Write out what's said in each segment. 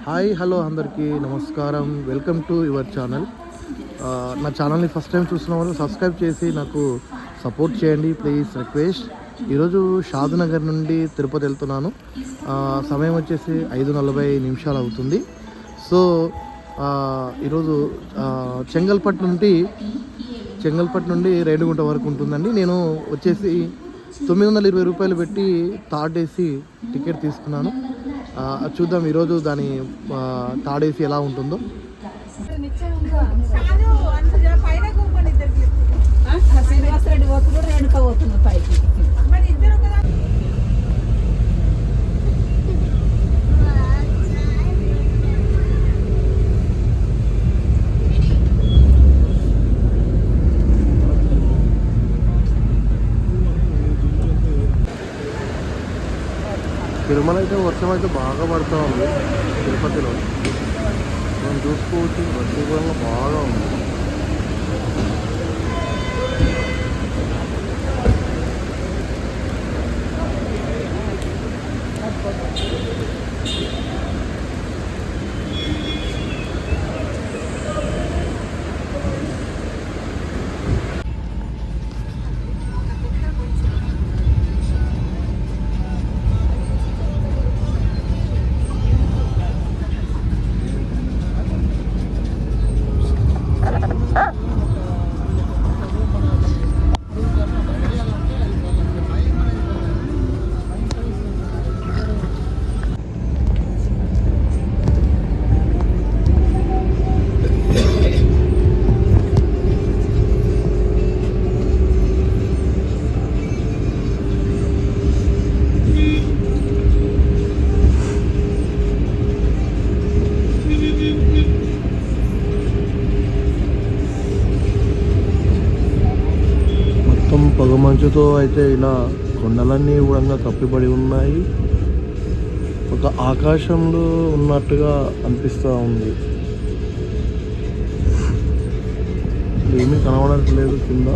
Hi hello అందరికీ నమస్కారం. Welcome to your channel. నా ఛానల్ని ఫస్ట్ టైం చూస్తున్న వాళ్ళు సబ్స్క్రైబ్ చేసి నాకు సపోర్ట్ చేయండి ప్లీజ్ రిక్వెస్ట్. ఈరోజు షాద్నగర్ నుండి తిరుపతి వెళ్తున్నాను. సమయం వచ్చేసి 5:40 అవుతుంది. సో ఈరోజు చెంగల్పట్టు నుండి రేణిగుంట వరకు ఉంటుందండి. నేను వచ్చేసి 920 రూపాయలు పెట్టి థర్డ్ ఏసీ టికెట్ తీసుకున్నాను. చూద్దాం ఈరోజు దాని థర్డ్ ఏసీ ఎలా ఉంటుందో. తిరుమల అయితే వర్షం అయితే బాగా పడుతూ ఉంది. తిరుపతిలో మనం చూసుకోవచ్చు, వర్షం కూడా బాగా ఉంది. పొగమంచుతో అయితే ఇలా కొండలన్నీ కూడా కప్పిబడి ఉన్నాయి. ఒక ఆకాశంలో ఉన్నట్టుగా అనిపిస్తూ ఉంది. ఏమీ కనబడట్లేదు కింద.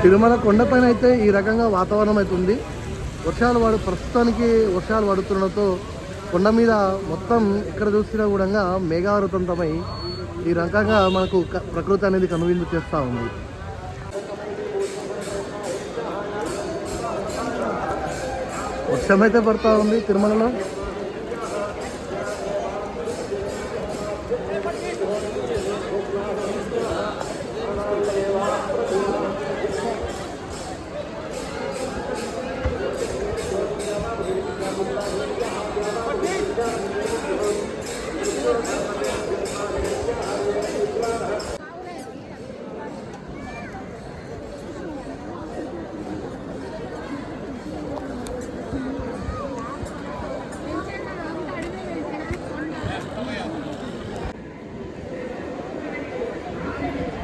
తిరుమల కొండపైన అయితే ఈ రకంగా వాతావరణం అవుతుంది. ప్రస్తుతానికి వర్షాలు పడుతుండటంతో కొండ మీద మొత్తం ఎక్కడ చూసినా కూడా మేఘావృతంతమై ఈ రకంగా మనకు ప్రకృతి అనేది కనువిందు చేస్తూ ఉంది. వర్షం అయితే పడుతూ ఉంది తిరుమలలో.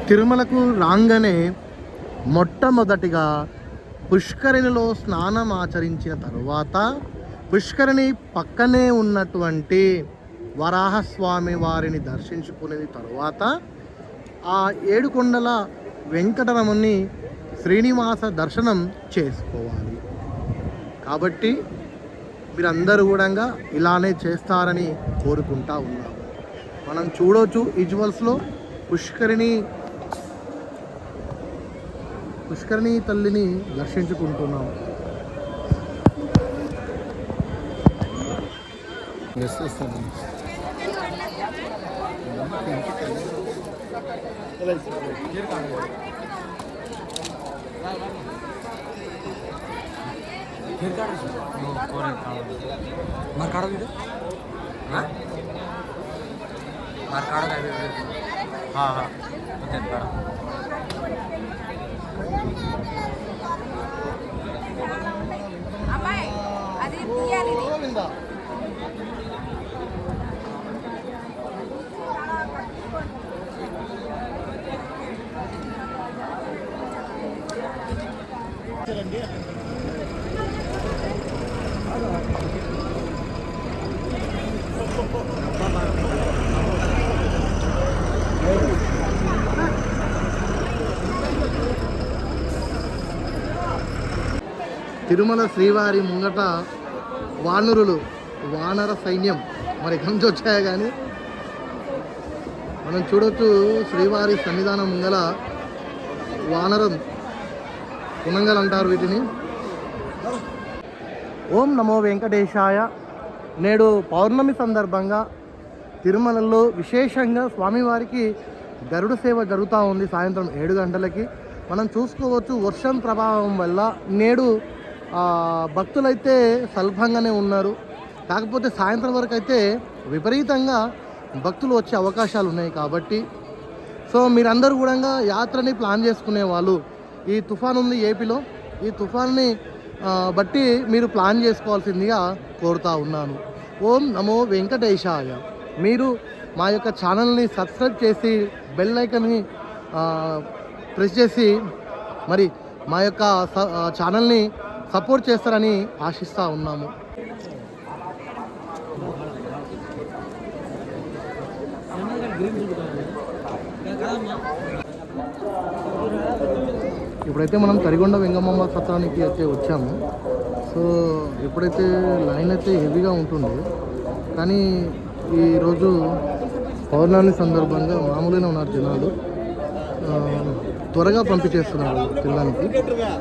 తిరుమలకు రాగానే మొట్టమొదటిగా పుష్కరిణిలో స్నానం ఆచరించిన తర్వాత పుష్కరిణి పక్కనే ఉన్నటువంటి వరాహస్వామి వారిని దర్శించుకునే తర్వాత ఆ ఏడుకొండల వెంకటరమణుని శ్రీనివాస దర్శనం చేసుకోవాలి. కాబట్టి మీరందరూ కూడా ఇలానే చేస్తారని కోరుకుంటా ఉన్నాము. మనం చూడవచ్చు విజువల్స్లో పుష్కరిణి తల్లిని దర్శించుకుంటున్నాం. తిరుమల శ్రీవారి ముంగట వానరులు వానర సైన్యం మరి ఎక్కడి నుంచి వచ్చాయో కానీ మనం చూడొచ్చు శ్రీవారి సన్నిధానం ముంగల వానరం పునంగలు అంటారు వీటిని. ఓం నమో వెంకటేశాయ. నేడు పౌర్ణమి సందర్భంగా తిరుమలలో విశేషంగా స్వామివారికి గరుడ సేవ జరుగుతూ ఉంది. సాయంత్రం 7 గంటలకి మనం చూసుకోవచ్చు. వర్షం ప్రభావం వల్ల నేడు భక్తులైతే స్వల్పంగానే ఉన్నారు. కాకపోతే సాయంత్రం వరకు అయితే విపరీతంగా భక్తులు వచ్చే అవకాశాలు ఉన్నాయి. కాబట్టి సో మీరందరూ కూడా యాత్రని ప్లాన్ చేసుకునే వాళ్ళు, ఈ తుఫాన్ ఉంది ఏపీలో, ఈ తుఫాన్ని బట్టి మీరు ప్లాన్ చేసుకోవాల్సిందిగా కోరుతా ఉన్నాను. ఓం నమో వెంకటేశాయ. మీరు మా యొక్క ఛానల్ని సబ్స్క్రైబ్ చేసి బెల్ ఐకాన్ని ప్రెస్ చేసి మరి మా యొక్క ఛానల్ని సపోర్ట్ చేస్తారని ఆశిస్తూ ఉన్నాము. ఇప్పుడైతే మనం తరిగొండ వెంగమ్మ సత్రానికి అయితే వచ్చాము. సో ఎప్పుడైతే లైన్ అయితే హెవీగా ఉంటుంది, కానీ ఈరోజు పౌర్ణమి సందర్భంగా మామూలుగానే ఉన్నారు జనాలు. త్వరగా పంపించేస్తున్నారు తినడానికి,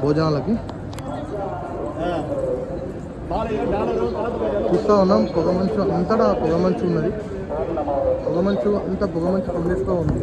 భోజనాలకి. చూస్తూ ఉన్నాం పొగమంచు అంతటా పొగమంచు ఉన్నది. పొగమంచు అంతా పొగమంచు కనిపిస్తూ ఉంది.